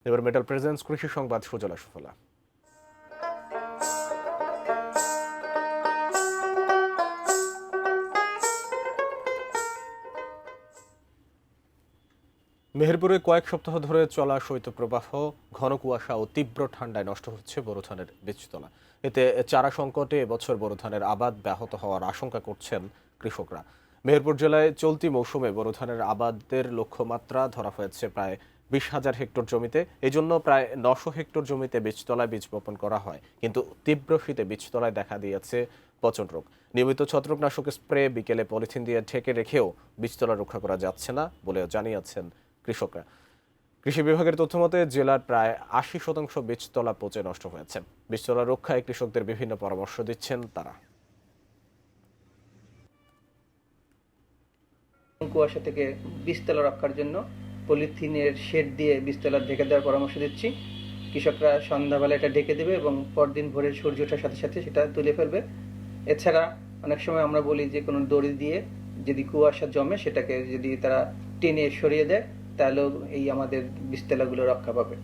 এবার metal presence কৃষি সংবাদ সুজলা সুফলা। মেহেরপুরে কয়েক সপ্তাহ ধরে চলা শৈত্যপ্রবাহ, ঘন কুয়াশা ও তীব্র ঠান্ডায় নষ্ট হচ্ছে বোরো ধানের বীজতলা। এতে চারা সংকটে এবছর বোরো ধানের আবাদ ব্যাহত হওয়ার আশঙ্কা করছেন কৃষকরা। মেহেরপুর জেলায় চলতি মৌসুমে বোরো ধানের আবাদের লক্ষ্যমাত্রা ধরা হয়েছে প্রায় 20,000 হেক্টর জমিতে। এই জন্য প্রায় 900 হেক্টর জমিতে বীজতলায় বীজ বপন করা হয়, কিন্তু তীব্র শীতে বীজতলায় দেখা দিয়েছে পচন রোগ। নিয়মিত ছত্রাকনাশক স্প্রে, বিকেলে পলিথিন দিয়ে ঢেকে রেখেও বীজতলা রক্ষা করা যাচ্ছে না বলেও জানিয়েছেন কৃষকরা। কৃষি বিভাগের তথ্য মতে জেলার প্রায় 80% বীজতলা পচে নষ্ট হয়েছে। বীজতলা রক্ষায় কৃষকদের বিভিন্ন পরামর্শ দিচ্ছেন তারা। কুয়াশা থেকে বীজতলা রক্ষার জন্য পলিথিনের শেড দিয়ে বীজতলা ঢেকে দেওয়ার পরামর্শ দিচ্ছি। কৃষকরা সন্ধ্যাবেলা এটা ঢেকে দেবে এবং পরদিন ভোরে সূর্য ওঠার সাথে সাথে সেটা তুলে ফেলবে। এছাড়া অনেক সময় আমরা বলি যে কোনো দড়ি দিয়ে যদি কুয়াশা জমে সেটাকে যদি তারা টেনে সরিয়ে দেয় তাহলেও এই আমাদের বীজতলাগুলো রক্ষা পাবে।